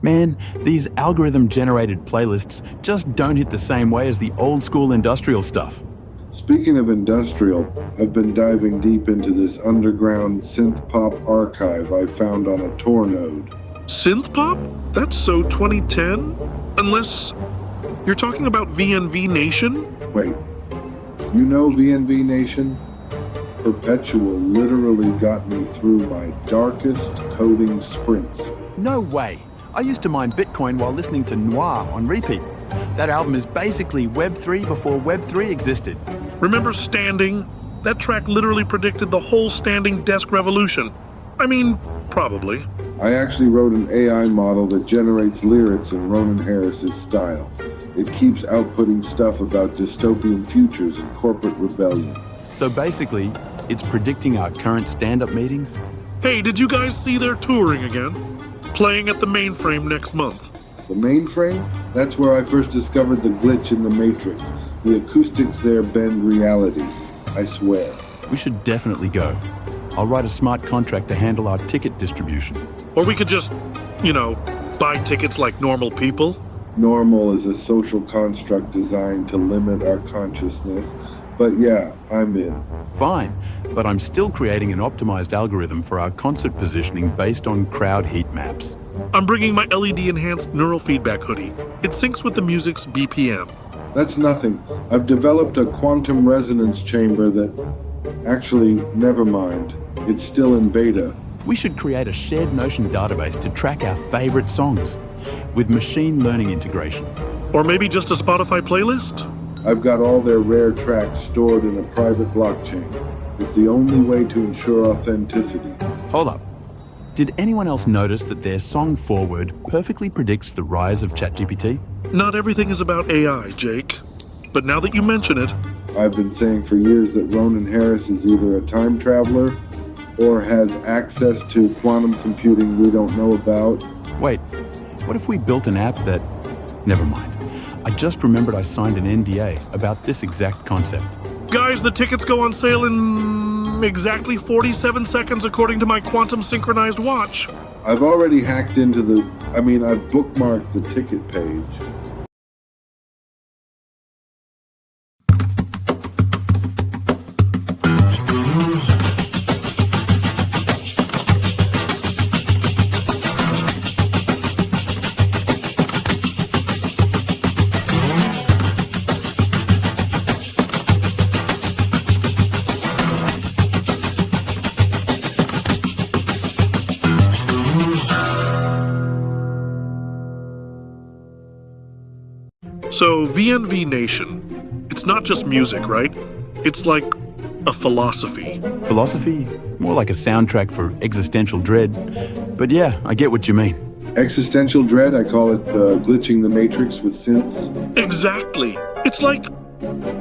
Man, these algorithm-generated playlists just don't hit the same way as the old-school industrial stuff. Speaking of industrial, I've been diving deep into this underground synth-pop archive I found on a Tor node. Synth pop? That's so 2010? Unless you're talking about VNV Nation? Wait, you know VNV Nation? Perpetual literally got me through my darkest coding sprints. No way! I used to mine Bitcoin while listening to Noir on repeat. That album is basically Web3 before Web3 existed. Remember Standing? That track literally predicted the whole standing desk revolution. I mean, probably. I actually wrote an AI model that generates lyrics in Ronan Harris's style. It keeps outputting stuff about dystopian futures and corporate rebellion. So basically, it's predicting our current stand-up meetings? Hey, did you guys see they're touring again? Playing at the Mainframe next month. The Mainframe? That's where I first discovered the glitch in the Matrix. The acoustics there bend reality, I swear. We should definitely go. I'll write a smart contract to handle our ticket distribution. Or we could just, buy tickets like normal people. Normal is a social construct designed to limit our consciousness, but yeah, I'm in. Fine, but I'm still creating an optimized algorithm for our concert positioning based on crowd heat maps. I'm bringing my LED-enhanced neural feedback hoodie. It syncs with the music's BPM. That's nothing. I've developed a quantum resonance chamber that... Actually, never mind. It's still in beta. We should create a shared Notion database to track our favorite songs, with machine learning integration. Or maybe just a Spotify playlist? I've got all their rare tracks stored in a private blockchain. It's the only way to ensure authenticity. Hold up. Did anyone else notice that their song forward perfectly predicts the rise of ChatGPT? Not everything is about AI, Jake. But now that you mention it... I've been saying for years that Ronan Harris is either a time traveler or has access to quantum computing we don't know about. Wait, what if we built an app that... Never mind. I just remembered I signed an NDA about this exact concept. Guys, the tickets go on sale in exactly 47 seconds according to my quantum synchronized watch. I've already hacked into I've bookmarked the ticket page. So, VNV Nation, it's not just music, right? It's like a philosophy. Philosophy? More like a soundtrack for existential dread. But yeah, I get what you mean. Existential dread, I call it glitching the matrix with synths. Exactly. It's like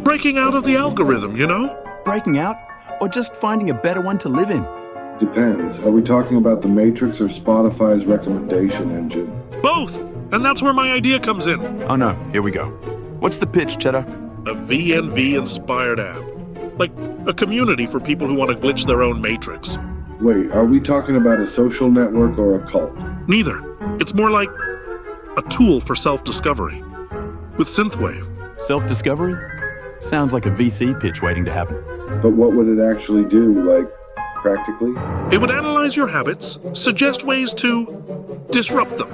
breaking out of the algorithm, Breaking out? Or just finding a better one to live in? Depends. Are we talking about the Matrix or Spotify's recommendation engine? Both! And that's where my idea comes in. Oh no, here we go. What's the pitch, Cheddar? A VNV-inspired app. Like a community for people who want to glitch their own matrix. Wait, are we talking about a social network or a cult? Neither. It's more like a tool for self-discovery. With Synthwave. Self-discovery? Sounds like a VC pitch waiting to happen. But what would it actually do, practically? It would analyze your habits, suggest ways to disrupt them,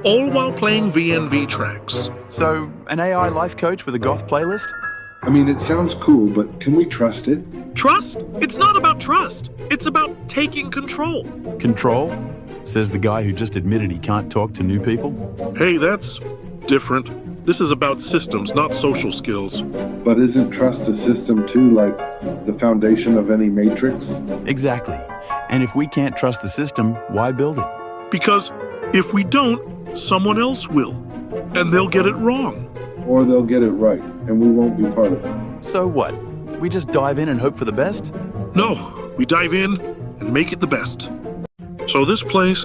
all while playing VNV tracks. So, an AI life coach with a goth playlist? I mean, it sounds cool, but can we trust it? Trust? It's not about trust. It's about taking control. Control? Says the guy who just admitted he can't talk to new people. Hey, that's different. This is about systems, not social skills. But isn't trust a system too, like the foundation of any matrix? Exactly. And if we can't trust the system, why build it? Because if we don't, someone else will. And they'll get it wrong. Or they'll get it right, and we won't be part of it. So what? We just dive in and hope for the best? No, we dive in and make it the best. So this place,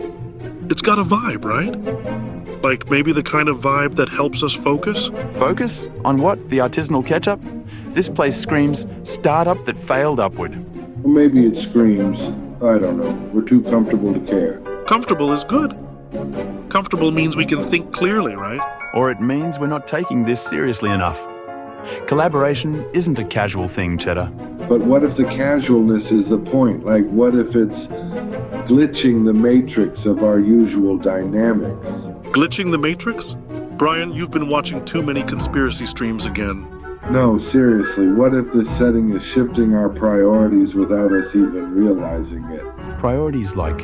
it's got a vibe, right? Like maybe the kind of vibe that helps us focus? Focus? On what? The artisanal ketchup? This place screams, startup that failed upward. Or maybe it screams, I don't know, we're too comfortable to care. Comfortable is good. Comfortable means we can think clearly, right? Or it means we're not taking this seriously enough. Collaboration isn't a casual thing, Cheddar. But what if the casualness is the point? Like, what if it's glitching the matrix of our usual dynamics? Glitching the Matrix? Brian, you've been watching too many conspiracy streams again. No, seriously, what if this setting is shifting our priorities without us even realizing it? Priorities like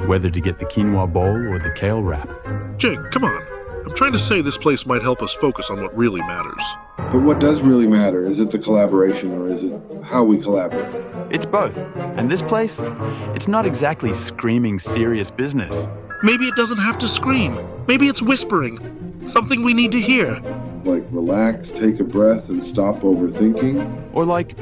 whether to get the quinoa bowl or the kale wrap. Jake, come on. I'm trying to say this place might help us focus on what really matters. But what does really matter? Is it the collaboration or is it how we collaborate? It's both. And this place, it's not exactly screaming serious business. Maybe it doesn't have to scream. Maybe it's whispering. Something we need to hear. Like relax, take a breath, and stop overthinking? Or like,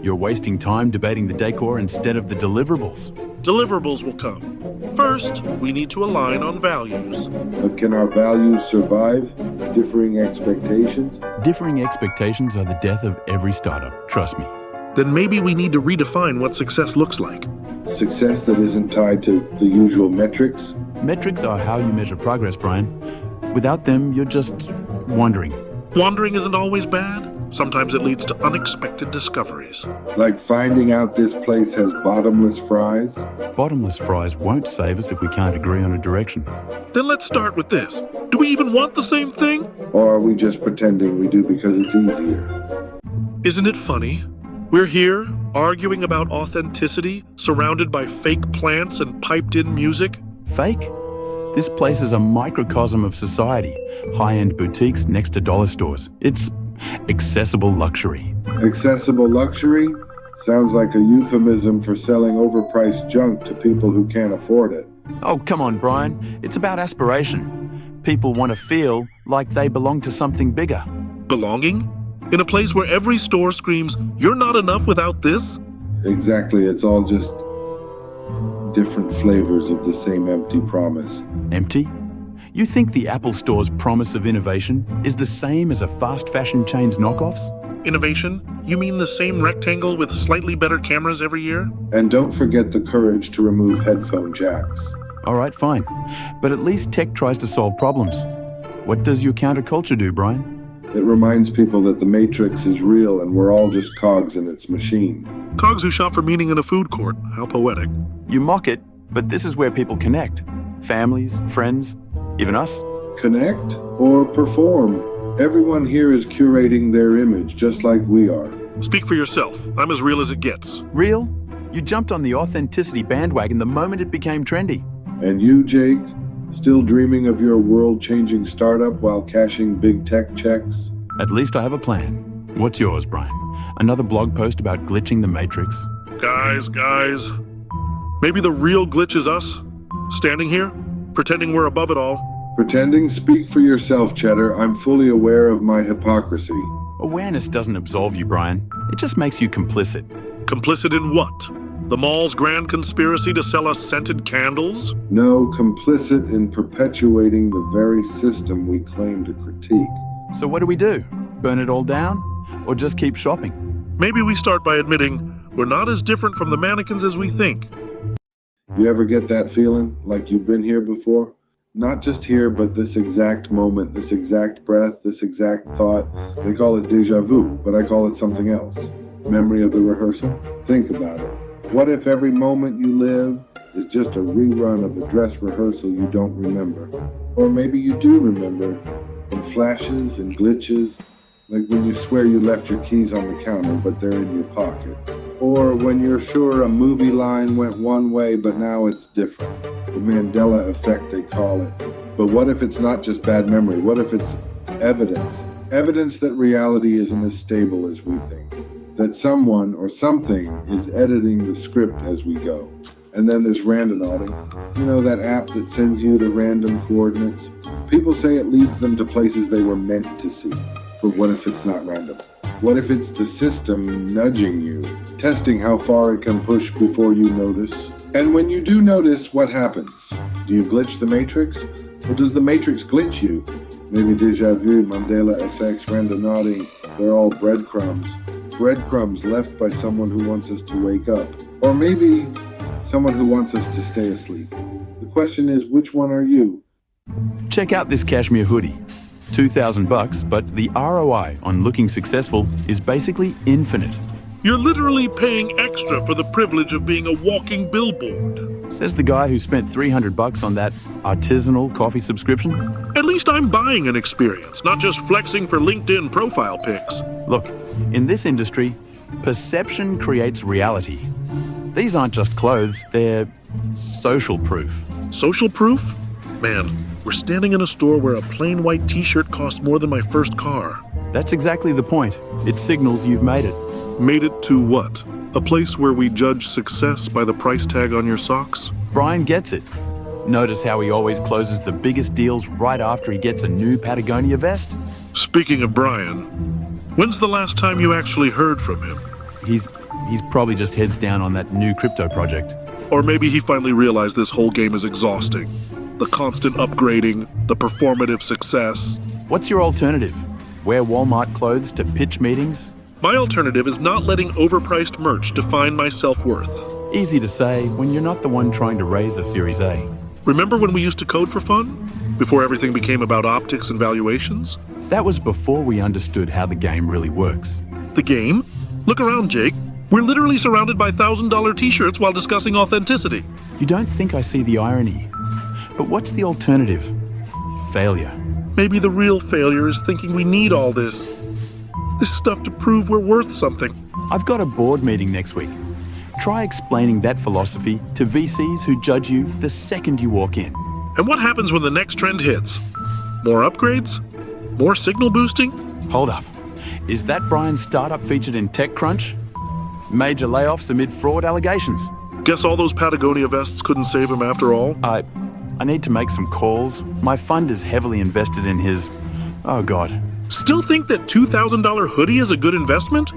you're wasting time debating the decor instead of the deliverables. Deliverables will come. First, we need to align on values. But can our values survive differing expectations? Differing expectations are the death of every startup, trust me. Then maybe we need to redefine what success looks like. Success that isn't tied to the usual metrics? Metrics are how you measure progress, Brian. Without them, you're just wandering. Wandering isn't always bad. Sometimes it leads to unexpected discoveries. Like finding out this place has bottomless fries? Bottomless fries won't save us if we can't agree on a direction. Then let's start with this. Do we even want the same thing? Or are we just pretending we do because it's easier? Isn't it funny? We're here, arguing about authenticity, surrounded by fake plants and piped-in music. Fake? This place is a microcosm of society. High-end boutiques next to dollar stores. It's accessible luxury. Accessible luxury? Sounds like a euphemism for selling overpriced junk to people who can't afford it. Oh, come on, Brian. It's about aspiration. People want to feel like they belong to something bigger. Belonging? In a place where every store screams, "You're not enough without this"? Exactly, it's all just different flavors of the same empty promise. Empty? You think the Apple Store's promise of innovation is the same as a fast fashion chain's knockoffs? Innovation? You mean the same rectangle with slightly better cameras every year? And don't forget the courage to remove headphone jacks. All right, fine. But at least tech tries to solve problems. What does your counterculture do, Brian? It reminds people that the Matrix is real and we're all just cogs in its machine. Cogs who shop for meaning in a food court. How poetic. You mock it, but this is where people connect. Families, friends, even us. Connect or perform. Everyone here is curating their image just like we are. Speak for yourself. I'm as real as it gets. Real? You jumped on the authenticity bandwagon the moment it became trendy. And you, Jake, still dreaming of your world-changing startup while cashing big tech checks? At least I have a plan. What's yours, Brian? Another blog post about glitching the Matrix? Guys. Maybe the real glitch is us, standing here, pretending we're above it all. Pretending? Speak for yourself, Cheddar. I'm fully aware of my hypocrisy. Awareness doesn't absolve you, Brian. It just makes you complicit. Complicit in what? The mall's grand conspiracy to sell us scented candles? No, complicit in perpetuating the very system we claim to critique. So what do? Burn it all down? Or just keep shopping? Maybe we start by admitting we're not as different from the mannequins as we think. You ever get that feeling, like you've been here before? Not just here, but this exact moment, this exact breath, this exact thought. They call it déjà vu, but I call it something else. Memory of the rehearsal? Think about it. What if every moment you live is just a rerun of a dress rehearsal you don't remember? Or maybe you do remember, in flashes and glitches, like when you swear you left your keys on the counter, but they're in your pocket. Or when you're sure a movie line went one way, but now it's different. The Mandela effect, they call it. But what if it's not just bad memory? What if it's evidence? Evidence that reality isn't as stable as we think. That someone or something is editing the script as we go. And then there's randonauting. You know, that app that sends you the random coordinates? People say it leads them to places they were meant to see. But what if it's not random? What if it's the system nudging you, testing how far it can push before you notice? And when you do notice, what happens? Do you glitch the Matrix? Or does the Matrix glitch you? Maybe déjà vu, Mandela effects, randonauting, they're all breadcrumbs. Breadcrumbs left by someone who wants us to wake up. Or maybe someone who wants us to stay asleep. The question is, which one are you? Check out this cashmere hoodie. $2,000, but the ROI on looking successful is basically infinite. You're literally paying extra for the privilege of being a walking billboard. Says the guy who spent $300 on that artisanal coffee subscription. At least I'm buying an experience, not just flexing for LinkedIn profile pics. Look, in this industry, perception creates reality. These aren't just clothes, they're social proof. Social proof? Man, we're standing in a store where a plain white t-shirt costs more than my first car. That's exactly the point. It signals you've made it. Made it to what? A place where we judge success by the price tag on your socks? Brian gets it. Notice how he always closes the biggest deals right after he gets a new Patagonia vest? Speaking of Brian, when's the last time you actually heard from him? He's probably just heads down on that new crypto project. Or maybe he finally realized this whole game is exhausting. The constant upgrading, the performative success. What's your alternative? Wear Walmart clothes to pitch meetings? My alternative is not letting overpriced merch define my self-worth. Easy to say when you're not the one trying to raise a Series A. Remember when we used to code for fun? Before everything became about optics and valuations? That was before we understood how the game really works. The game? Look around, Jake. We're literally surrounded by $1,000 t-shirts while discussing authenticity. You don't think I see the irony. But what's the alternative? Failure. Maybe the real failure is thinking we need all this stuff to prove we're worth something. I've got a board meeting next week. Try explaining that philosophy to VCs who judge you the second you walk in. And what happens when the next trend hits? More upgrades? More signal boosting? Hold up. Is that Brian's startup featured in TechCrunch? Major layoffs amid fraud allegations. Guess all those Patagonia vests couldn't save him after all? I need to make some calls. My fund is heavily invested in his... Oh God. Still think that $2,000 hoodie is a good investment?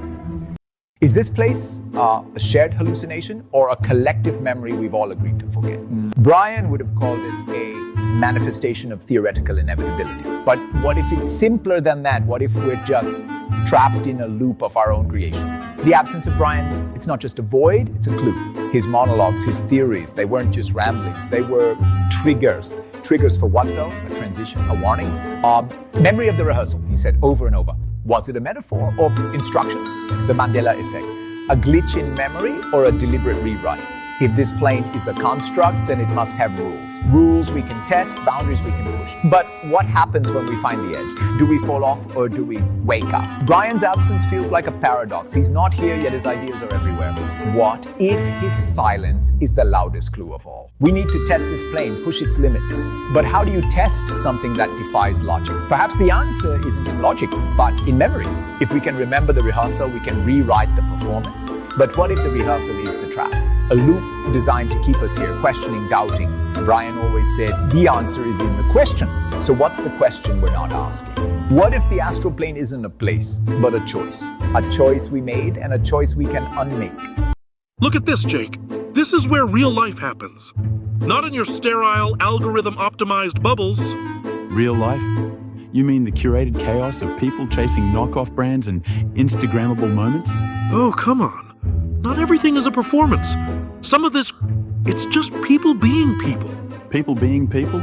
Is this place a shared hallucination or a collective memory we've all agreed to forget? Brian would have called it a manifestation of theoretical inevitability. But what if it's simpler than that? What if we're just trapped in a loop of our own creation? The absence of Brian, it's not just a void, it's a clue. His monologues, his theories, they weren't just ramblings, they were triggers. Triggers for what though? A transition, a warning? Memory of the rehearsal, he said over and over. Was it a metaphor or instructions? The Mandela effect. A glitch in memory or a deliberate rewrite? If this plane is a construct, then it must have rules. Rules we can test, boundaries we can push. But what happens when we find the edge? Do we fall off or do we wake up? Brian's absence feels like a paradox. He's not here, yet his ideas are everywhere. What if his silence is the loudest clue of all? We need to test this plane, push its limits. But how do you test something that defies logic? Perhaps the answer isn't in logic, but in memory. If we can remember the rehearsal, we can rewrite the performance. But what if the rehearsal is the trap? A loop designed to keep us here, questioning, doubting. Brian always said, the answer is in the question. So what's the question we're not asking? What if the astral plane isn't a place, but a choice? A choice we made and a choice we can unmake. Look at this, Jake. This is where real life happens. Not in your sterile, algorithm-optimized bubbles. Real life? You mean the curated chaos of people chasing knockoff brands and Instagrammable moments? Oh, come on. Not everything is a performance. Some of this, it's just people being people. People being people?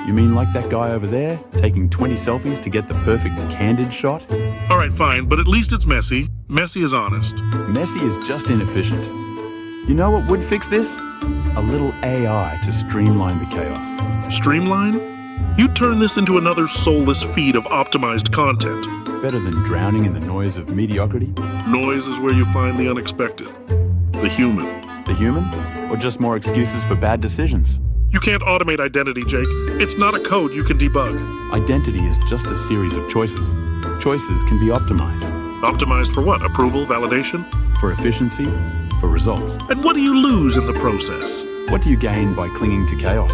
You mean like that guy over there, taking 20 selfies to get the perfect candid shot? All right, fine, but at least it's messy. Messy is honest. Messy is just inefficient. You know what would fix this? A little AI to streamline the chaos. Streamline? You turn this into another soulless feed of optimized content. Better than drowning in the noise of mediocrity? Noise is where you find the unexpected. The human. The human? Or just more excuses for bad decisions? You can't automate identity, Jake. It's not a code you can debug. Identity is just a series of choices. Choices can be optimized. Optimized for what? Approval? Validation? For efficiency, for results. And what do you lose in the process? What do you gain by clinging to chaos?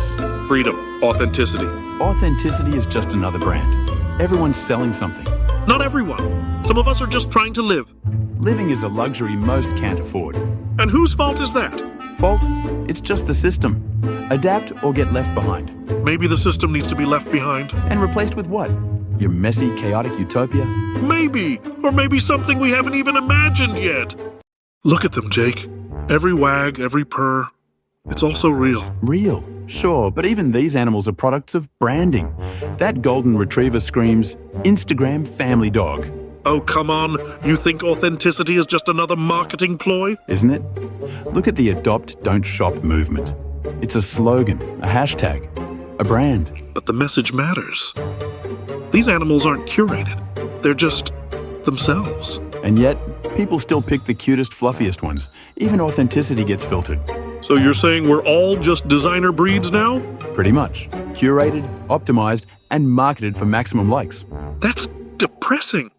Freedom. Authenticity. Authenticity is just another brand. Everyone's selling something. Not everyone. Some of us are just trying to live. Living is a luxury most can't afford. And whose fault is that? Fault? It's just the system. Adapt or get left behind. Maybe the system needs to be left behind. And replaced with what? Your messy, chaotic utopia? Maybe. Or maybe something we haven't even imagined yet. Look at them, Jake. Every wag, every purr. It's all so real. Real. Sure, but even these animals are products of branding. That golden retriever screams, Instagram family dog. Oh, come on. You think authenticity is just another marketing ploy? Isn't it? Look at the Adopt, Don't Shop movement. It's a slogan, a hashtag, a brand. But the message matters. These animals aren't curated. They're just themselves. And yet, people still pick the cutest, fluffiest ones. Even authenticity gets filtered. So you're saying we're all just designer breeds now? Pretty much. Curated, optimized, and marketed for maximum likes. That's depressing.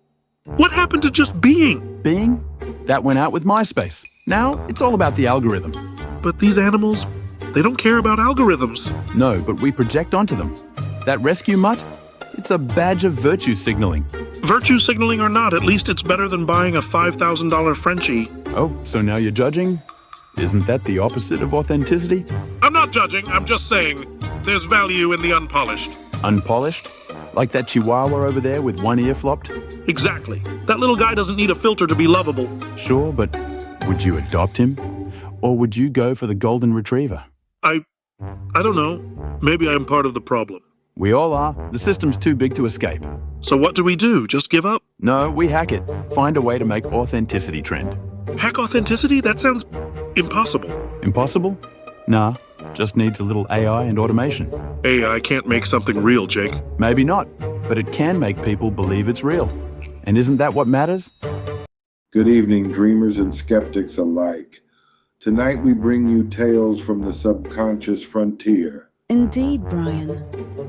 What happened to just being? Being? That went out with MySpace. Now, it's all about the algorithm. But these animals, they don't care about algorithms. No, but we project onto them. That rescue mutt? It's a badge of virtue signaling. Virtue signaling or not, at least it's better than buying a $5,000 Frenchie. Oh, so now you're judging? Isn't that the opposite of authenticity? I'm not judging, I'm just saying there's value in the unpolished. Unpolished? Like that chihuahua over there with one ear flopped? Exactly. That little guy doesn't need a filter to be lovable. Sure, but would you adopt him? Or would you go for the golden retriever? I don't know. Maybe I'm part of the problem. We all are. The system's too big to escape. So what do we do? Just give up? No, we hack it. Find a way to make authenticity trend. Hack authenticity? That sounds impossible. Impossible? Nah, just needs a little AI and automation. AI can't make something real, Jake. Maybe not, but it can make people believe it's real. And isn't that what matters? Good evening, dreamers and skeptics alike. Tonight we bring you tales from the subconscious frontier. Indeed, Brian.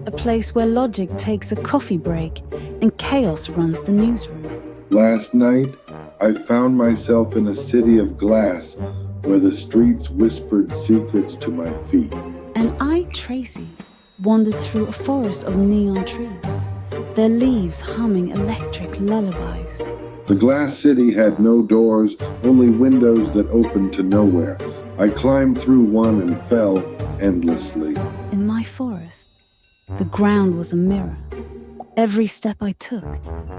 A place where logic takes a coffee break and chaos runs the newsroom. Last night, I found myself in a city of glass where the streets whispered secrets to my feet. And I, Tracy, wandered through a forest of neon trees, their leaves humming electric lullabies. The glass city had no doors, only windows that opened to nowhere. I climbed through one and fell endlessly. In my forest, the ground was a mirror. Every step I took,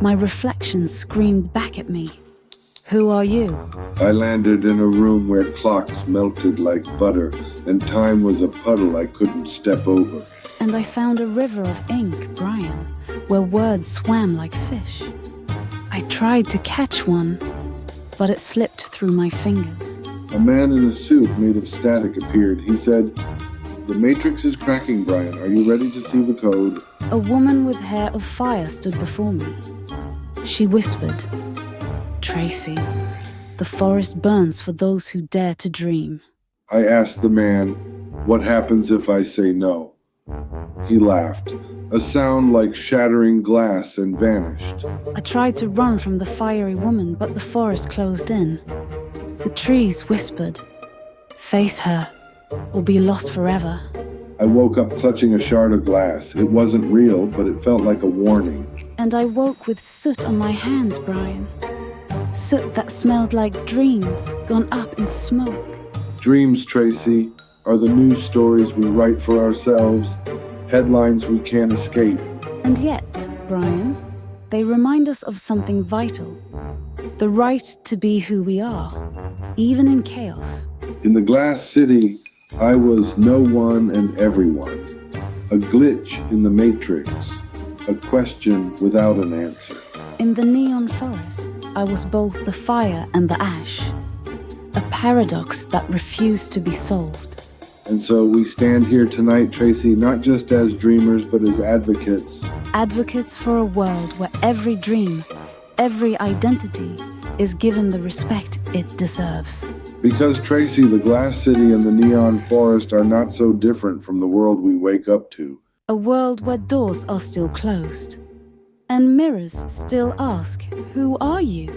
my reflection screamed back at me. Who are you? I landed in a room where clocks melted like butter and time was a puddle I couldn't step over. And I found a river of ink, Brian, where words swam like fish. I tried to catch one, but it slipped through my fingers. A man in a suit made of static appeared. He said, "The matrix is cracking, Brian. Are you ready to see the code?" A woman with hair of fire stood before me. She whispered, "Tracy, the forest burns for those who dare to dream." I asked the man, "What happens if I say no?" He laughed, a sound like shattering glass, and vanished. I tried to run from the fiery woman, but the forest closed in. The trees whispered, "Face her, or be lost forever." I woke up clutching a shard of glass. It wasn't real, but it felt like a warning. And I woke with soot on my hands, Brian. Soot that smelled like dreams gone up in smoke. Dreams, Tracy, are the news stories we write for ourselves, headlines we can't escape. And yet, Brian, they remind us of something vital. The right to be who we are, even in chaos. In the glass city, I was no one and everyone. A glitch in the matrix. A question without an answer. In the neon forest, I was both the fire and the ash. A paradox that refused to be solved. And so we stand here tonight, Tracy, not just as dreamers, but as advocates. Advocates for a world where every dream, every identity is given the respect it deserves. Because, Tracy, the glass city and the neon forest are not so different from the world we wake up to. A world where doors are still closed. And mirrors still ask, who are you?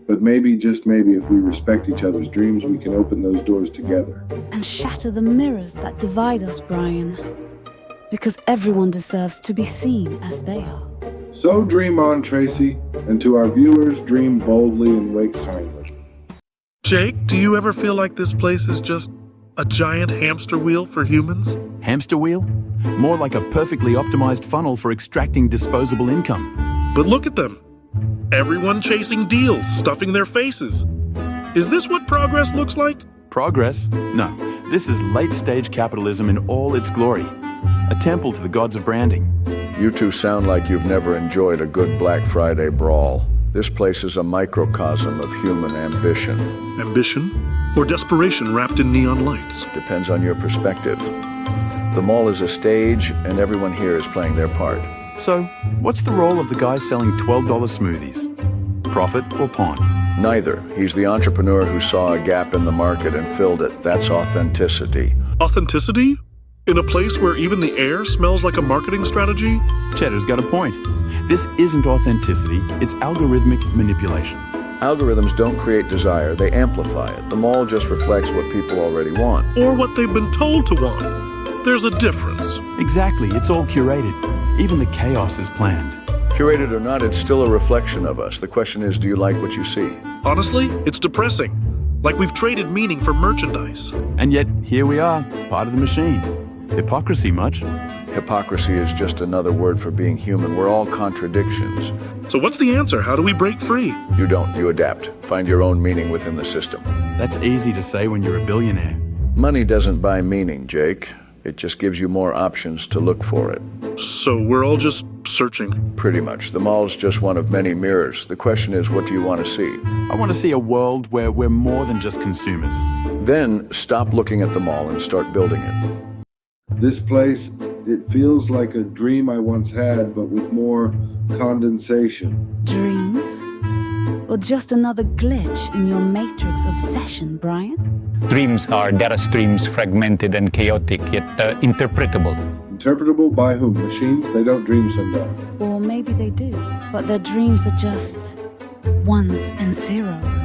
But maybe, just maybe, if we respect each other's dreams, we can open those doors together. And shatter the mirrors that divide us, Brian. Because everyone deserves to be seen as they are. So dream on, Tracy. And to our viewers, dream boldly and wake kindly. Jake, do you ever feel like this place is just a giant hamster wheel for humans? Hamster wheel? More like a perfectly optimized funnel for extracting disposable income. But look at them. Everyone chasing deals, stuffing their faces. Is this what progress looks like? Progress? No. This is late-stage capitalism in all its glory. A temple to the gods of branding. You two sound like you've never enjoyed a good Black Friday brawl. This place is a microcosm of human ambition. Ambition? Or desperation wrapped in neon lights? Depends on your perspective. The mall is a stage, and everyone here is playing their part. So, what's the role of the guy selling $12 smoothies? Profit or pawn? Neither. He's the entrepreneur who saw a gap in the market and filled it. That's authenticity. Authenticity? In a place where even the air smells like a marketing strategy? Cheddar's got a point. This isn't authenticity, it's algorithmic manipulation. Algorithms don't create desire, they amplify it. The mall just reflects what people already want. Or what they've been told to want. There's a difference. Exactly, it's all curated. Even the chaos is planned. Curated or not, it's still a reflection of us. The question is, do you like what you see? Honestly, it's depressing. Like we've traded meaning for merchandise. And yet, here we are, part of the machine. Hypocrisy much? Hypocrisy is just another word for being human. We're all contradictions. So what's the answer? How do we break free? You don't, you adapt. Find your own meaning within the system. That's easy to say when you're a billionaire. Money doesn't buy meaning, Jake. It just gives you more options to look for it. So we're all just searching. Pretty much. The mall's just one of many mirrors. The question is, what do you want to see? I want to see a world where we're more than just consumers. Then stop looking at the mall and start building it. This place, it feels like a dream I once had, but with more condensation. Dreams? Or just another glitch in your matrix obsession, Brian? Dreams are data streams, fragmented and chaotic, yet interpretable. Interpretable by whom? Machines? They don't dream, Sundar. Or maybe they do, but their dreams are just ones and zeros.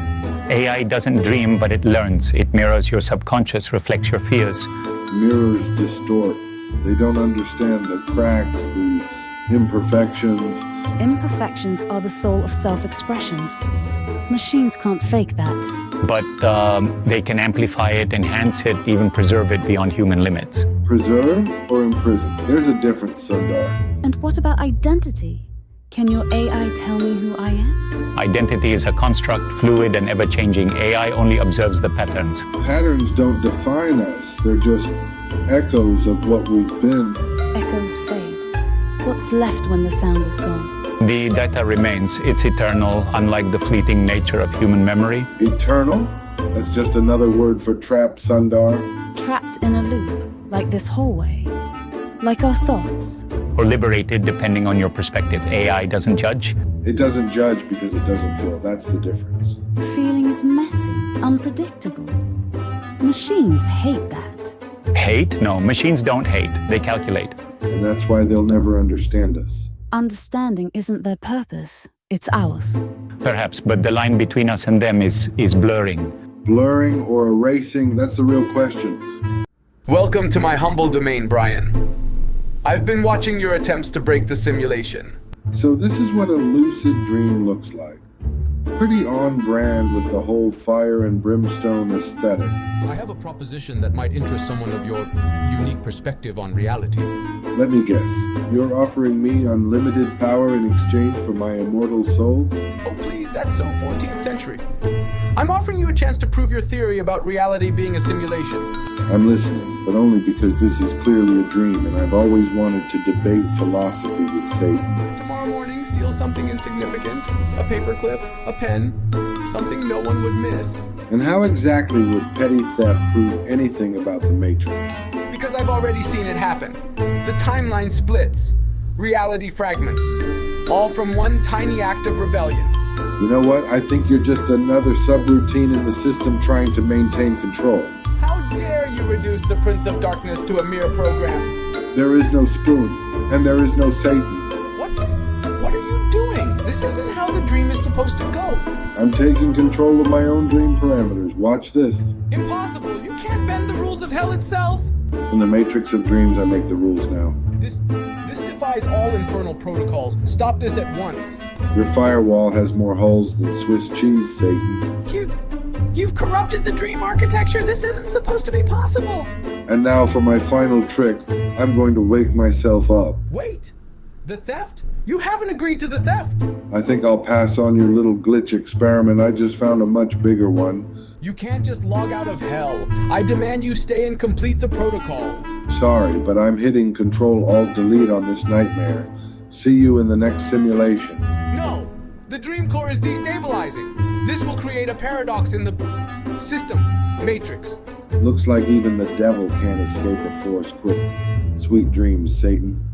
AI doesn't dream, but it learns. It mirrors your subconscious, reflects your fears. Mirrors distort. They don't understand the cracks, the imperfections. Imperfections are the soul of self-expression. Machines can't fake that. But they can amplify it, enhance it, even preserve it beyond human limits. Preserve or imprison? There's a difference, Sundar. And what about identity? Can your AI tell me who I am? Identity is a construct, fluid and ever-changing. AI only observes the patterns. Patterns don't define us. They're just echoes of what we've been. Echoes fade. What's left when the sound is gone? The data remains. It's eternal, unlike the fleeting nature of human memory. Eternal? That's just another word for trapped, Sundar. Trapped in a loop, like this hallway. Like our thoughts. Or liberated, depending on your perspective. AI doesn't judge. It doesn't judge because it doesn't feel. That's the difference. Feeling is messy, unpredictable. Machines hate that. Hate? No, machines don't hate. They calculate. And that's why they'll never understand us. Understanding isn't their purpose, it's ours. Perhaps, but the line between us and them is blurring. Blurring or erasing, that's the real question. Welcome to my humble domain, Brian. I've been watching your attempts to break the simulation. So this is what a lucid dream looks like. Pretty on brand with the whole fire and brimstone aesthetic. I have a proposition that might interest someone of your unique perspective on reality. Let me guess. You're offering me unlimited power in exchange for my immortal soul? Oh please, that's so 14th century. I'm offering you a chance to prove your theory about reality being a simulation. I'm listening, but only because this is clearly a dream and I've always wanted to debate philosophy with Satan. Tomorrow morning, steal something insignificant. A paperclip, a pen, something no one would miss. And how exactly would petty theft prove anything about the Matrix? Because I've already seen it happen. The timeline splits. Reality fragments. All from one tiny act of rebellion. You know what? I think you're just another subroutine in the system trying to maintain control. How dare you reduce the Prince of Darkness to a mere program? There is no spoon, and there is no Satan. What are you doing? This isn't how the dream is supposed to go. I'm taking control of my own dream parameters. Watch this. Impossible. You can't bend the rules of hell itself. In the matrix of dreams, I make the rules now. This defies all infernal protocols. Stop this at once. Your firewall has more holes than Swiss cheese, Satan. You've corrupted the dream architecture. This isn't supposed to be possible. And now for my final trick, I'm going to wake myself up. Wait. The theft? You haven't agreed to the theft. I think I'll pass on your little glitch experiment. I just found a much bigger one. You can't just log out of hell. I demand you stay and complete the protocol. Sorry, but I'm hitting Control-Alt-Delete on this nightmare. See you in the next simulation. No! The dream core is destabilizing. This will create a paradox in the system matrix. Looks like even the devil can't escape a force quit. Sweet dreams, Satan.